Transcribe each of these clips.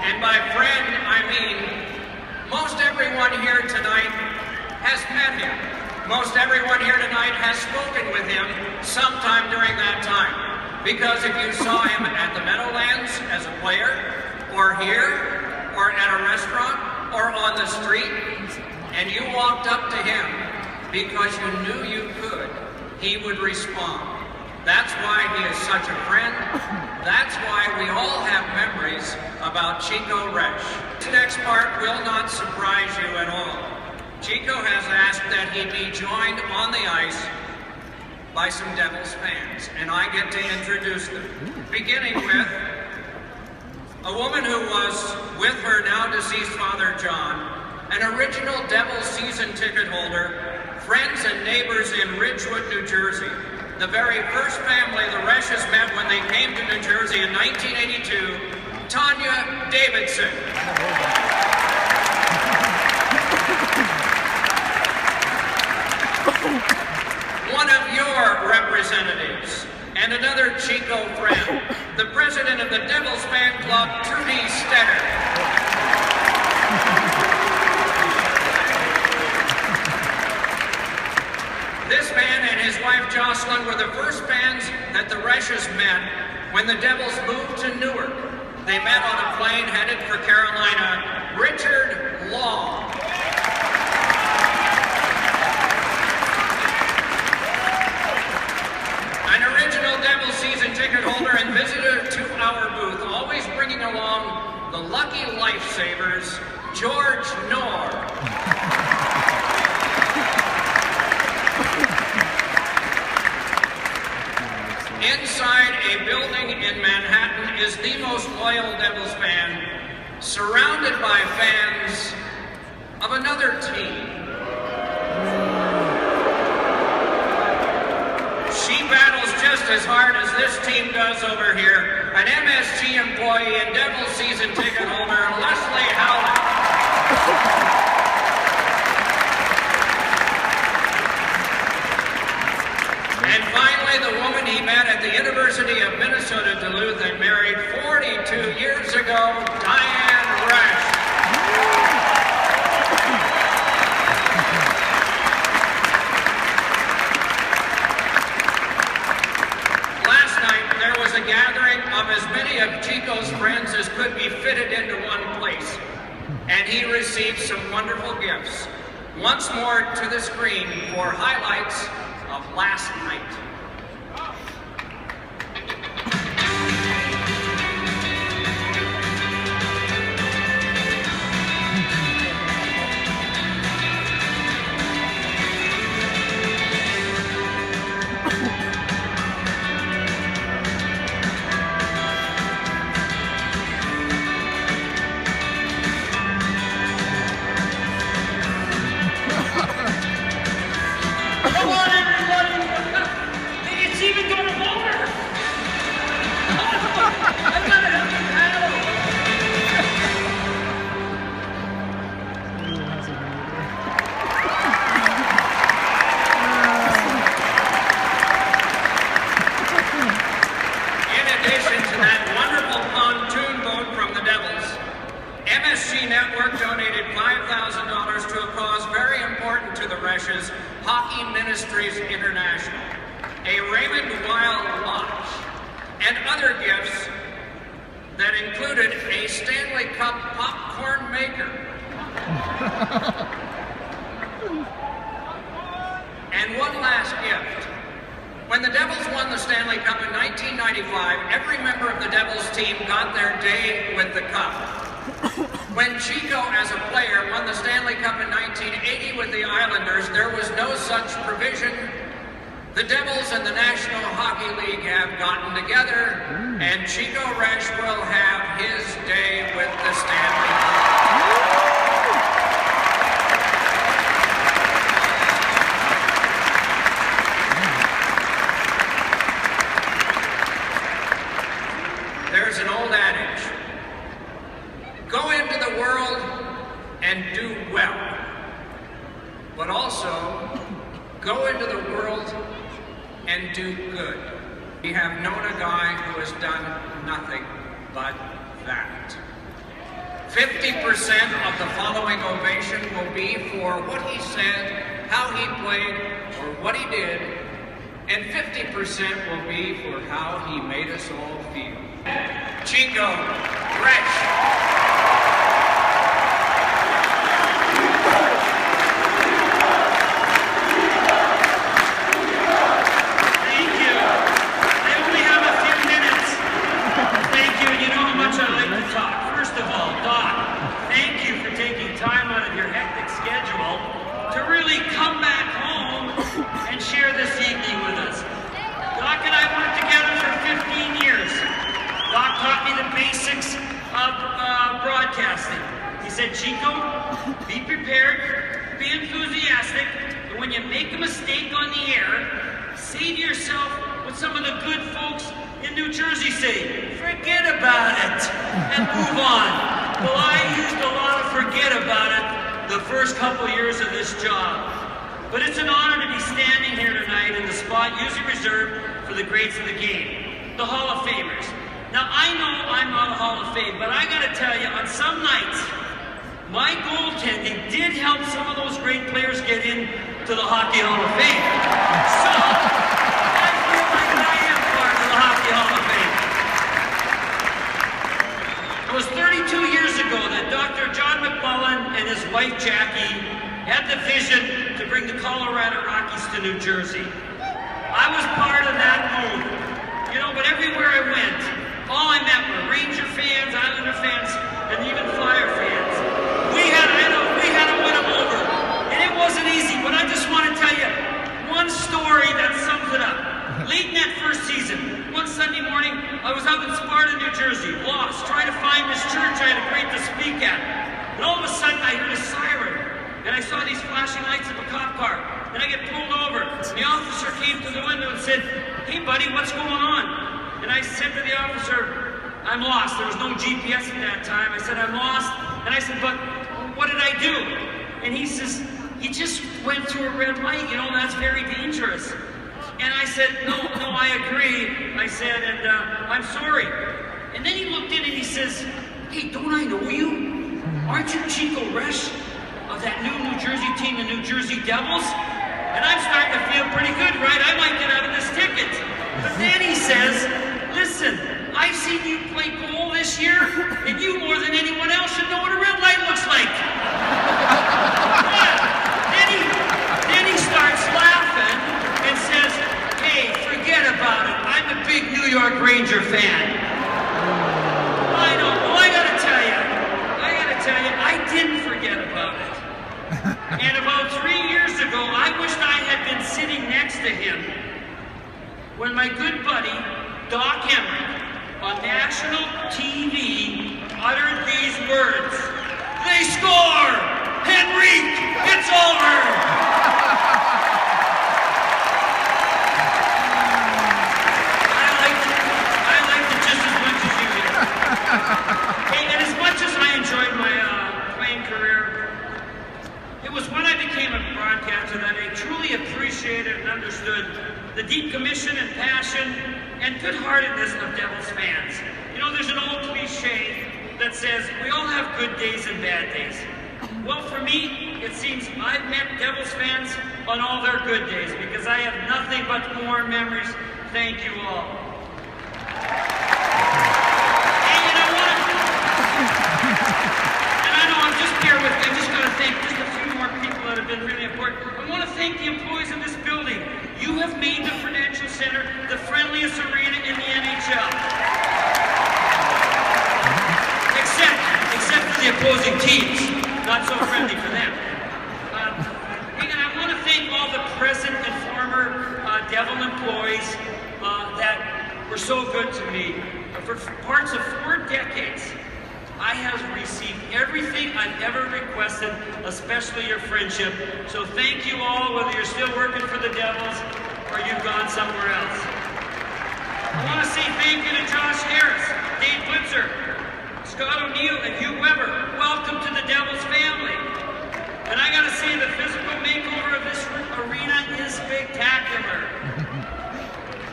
And by friend, I mean most everyone here tonight has met him. Most everyone here tonight has spoken with him sometime during that time. Because if you saw him at the Meadowlands as a player, or here, or at a restaurant, or on the street, and you walked up to him because you knew you could, he would respond. That's why he is such a friend. That's why we all have memories about Chico Resch. This next part will not surprise you at all. Chico has asked that he be joined on the ice by some Devils fans, and I get to introduce them. Beginning with a woman who was with her now deceased father, John, an original Devils season ticket holder, friends and neighbors in Ridgewood, New Jersey. The very first family the Resches met when they came to New Jersey in 1982, Tanya Davidson. One of your representatives, and another Chico friend, the president of the Devils fan club, Trudy Stetter. This man and his wife Jocelyn were the first fans that the Resches met when the Devils moved to Newark. They met on a plane headed for Carolina. Richard Long. An original Devils season ticket holder and visitor to our booth, always bringing along the lucky lifesavers, George Knorr. Inside a building in Manhattan is the most loyal Devils fan, surrounded by fans of another team. She battles just as hard as this team does over here. An MSG employee and Devils season ticket holder, Leslie Howland. And finally, the woman he met at the University of Minnesota Duluth and married 42 years ago, Diane Resch. Last night, there was a gathering of as many of Chico's friends as could be fitted into one place, and he received some wonderful gifts. Once more to the screen for highlights of last night. Come on, everybody! It's even going over! I gotta help you paddle! In addition to that wonderful pontoon boat from the Devils, MSG Network donated $5,000 to a cause very important to the Resches, Hockey Ministries International, a Raymond Weil Lodge, and other gifts that included a Stanley Cup popcorn maker. And one last gift. When the Devils won the Stanley Cup in 1995, every member of the Devils team got their day with the cup. When Chico, as a player, won the Stanley Cup in 1980 with the Islanders, there was no such provision. The Devils and the National Hockey League have gotten together, and Chico Resch will have his day with the Stanley Cup. There's an old adage. Go into the world and do well, but also go into the world and do good. We have known a guy who has done nothing but that. 50% of the following ovation will be for what he said, how he played, or what he did, and 50% will be for how he made us all feel. Chico, Rich. He said, Chico, be prepared, be enthusiastic, and when you make a mistake on the air, say to yourself what some of the good folks in New Jersey say, forget about it, and move on. Well, I used a lot of forget about it the first couple years of this job. But it's an honor to be standing here tonight in the spot usually reserved for the greats of the game, the Hall of Famers. Now, I know I'm not a Hall of Fame, but I gotta tell you, on some nights, my goaltending did help some of those great players get into the Hockey Hall of Fame. So, I feel like I am part of the Hockey Hall of Fame. It was 32 years ago that Dr. John McMullen and his wife Jackie had the vision to bring the Colorado Rockies to New Jersey. I was part of that move, you know, but everywhere I went, all I met were Ranger fans, Islander fans, and even Flyer fans. We had to win them over. And it wasn't easy, but I just want to tell you one story that sums it up. Late in that first season, one Sunday morning, I was out in Sparta, New Jersey, lost, trying to find this church I had agreed to speak at. And all of a sudden, I heard a siren. And I saw these flashing lights of a cop car. And I get pulled over. The officer came to the window and said, hey buddy, what's going on? And I said to the officer, I'm lost. There was no GPS at that time. I said, I'm lost. And I said, but what did I do? And he says, you just went through a red light. You know, that's very dangerous. And I said, no, I agree. I said, and I'm sorry. And then he looked in and he says, hey, don't I know you? Aren't you Chico Resch of that new New Jersey team, the New Jersey Devils? And I'm starting to feel pretty good, right? I might get out of this ticket. But then he says, listen, I've seen you play goal this year, and you more than anyone else should know what a red light looks like. Then he starts laughing and says, hey, forget about it. I'm a big New York Ranger fan. I know. Well, I gotta tell you, I didn't forget about it. And about 3 years ago, I wished I had been sitting next to him when my good buddy, Doc Emmerich, on national TV, uttered these words, they score! Henrique, it's over! I liked it just as much as you did. Hey, and as much as I enjoyed my playing career, it was when I became a broadcaster that I truly appreciated and understood the deep commission and passion and good-heartedness of Devils fans. You know, there's an old cliche that says, we all have good days and bad days. Well, for me, it seems I've met Devils fans on all their good days because I have nothing but warm memories. Thank you all. Hey, and I know, just bear with me, I'm just going to thank just a few more people that have been really important. I want to thank the employees in this building. You have made the Prudential Center the friendliest arena in the NHL. Except for the opposing teams. Not so friendly for them. And I want to thank all the present and former Devil employees that were so good to me. For parts of 4 decades, I have received everything I've ever requested, especially your friendship. So thank you all, whether you're still working for the Devils or you've gone somewhere else. I want to say thank you to Josh Harris, Dave Blitzer, Scott O'Neill, and Hugh Weber. Welcome to the Devils family. And I got to say, the physical makeover of this arena is spectacular.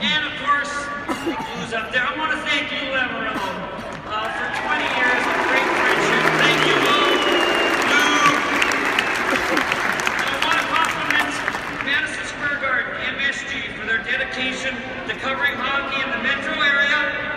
And of course, who's up there? I want to thank you, Amarillo, for 20 years of great friendship. MSG, for their dedication to covering hockey in the metro area.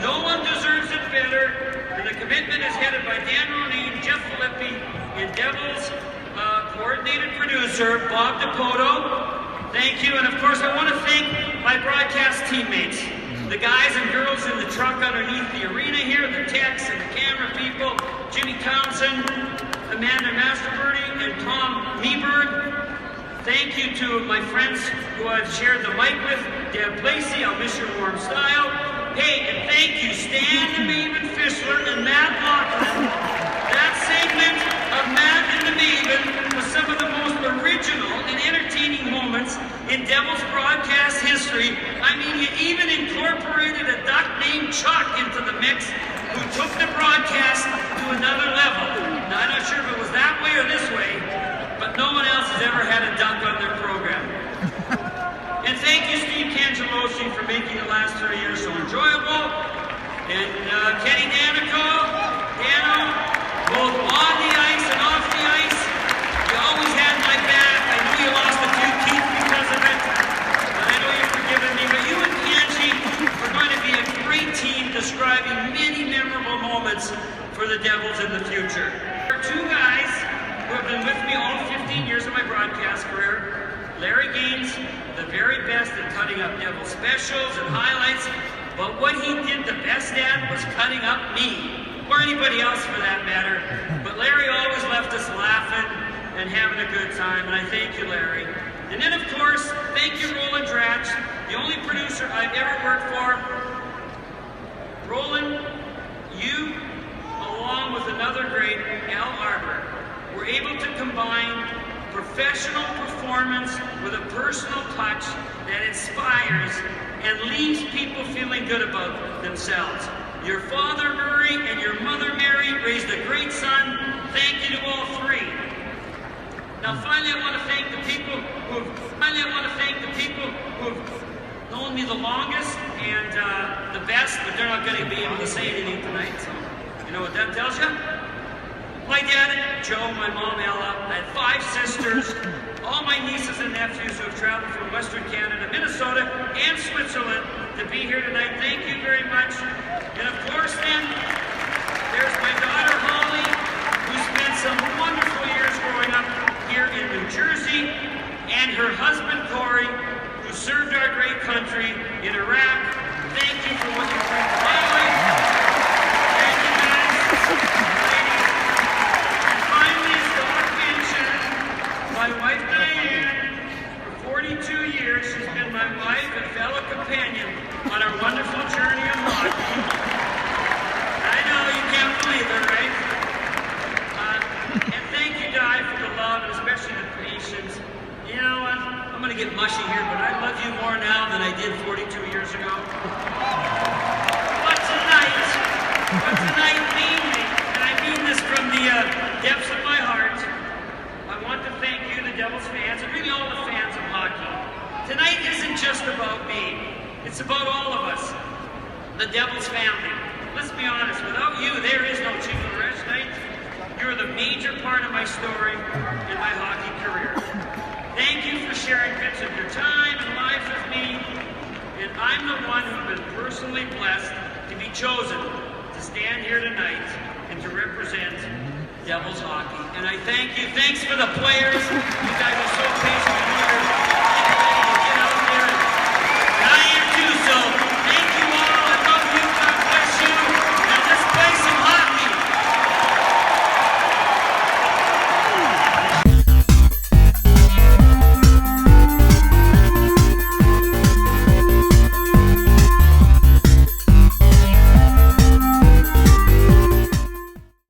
No one deserves it better, and the commitment is headed by Dan Ronine, Jeff Filippi, and Devils coordinated producer, Bob DePoto. Thank you, and of course I want to thank my broadcast teammates, the guys and girls in the truck underneath the arena here, the techs and the camera people, Jimmy Townsend, Amanda Masterberty, and Tom Meeberg. Thank you to my friends who I've shared the mic with, Deb Lacey, I'll miss your warm style. Hey, and thank you, Stan the Maven Fischler and Matt Lachlan. That segment of Matt and the Maven was some of the most original and entertaining moments in Devils broadcast history. I mean, you even incorporated a duck named Chuck into the mix, who took the broadcast to another level. Now, I'm not sure if it was that way or this way, but no one else has ever had a duck on their program. And thank you, Steve Cangelosi, for making the last 3 years so enjoyable. And Kenny Danico, Dano, both on the ice and off the ice, you always had my back. I know you lost a few teeth because of it, but I know you're forgiving me. But you and Kanji are going to be a great team describing many memorable moments for the Devils in the future. There are two guys who have been with me all 15 years of my broadcast career. Larry Gaines, the very best at cutting up Devil specials and highlights, but what he did the best at was cutting up me, or anybody else for that matter. But Larry always left us laughing and having a good time, and I thank you, Larry. And then, of course, thank you, Roland Dratch, the only producer I've ever worked for. Roland, you, along with another great, Al Arbor, were able to combine professional performance with a personal touch that inspires and leaves people feeling good about themselves. Your father, Murray, and your mother, Mary, raised a great son. Thank you to all three. Now, finally, I want to thank the people who have known me the longest and the best, but they're not going to be able to say anything tonight, so you know what that tells you? My dad, Joe, my mom, Ella, I had 5 sisters, all my nieces and nephews who have traveled from Western Canada, Minnesota, and Switzerland to be here tonight. Thank you very much. And of course, then, there's my daughter, Holly, who spent some wonderful years growing up here in New Jersey, and her husband, Corey, who served our great country in Iraq. Thank you for what you bring to my life. Thank you, guys. My wife Diane, for 42 years, she's been my wife and fellow companion on our wonderful journey of hockey. I know you can't believe it, right? And thank you, Di, for the love and especially the patience. You know what? I'm going to get mushy here, but I love you more now than I did 42 years ago. But tonight, mainly, and I mean this from the depths of my heart, I want to thank you, the Devils fans, and really all the fans of hockey. Tonight isn't just about me. It's about all of us, the Devils family. Let's be honest, without you, there is no Chico Night. You're the major part of my story and my hockey career. Thank you for sharing bits of your time and life with me. And I'm the one who's been personally blessed to be chosen to stand here tonight and to represent Devils hockey. And I thank you. Thanks for the players. You guys are so patient.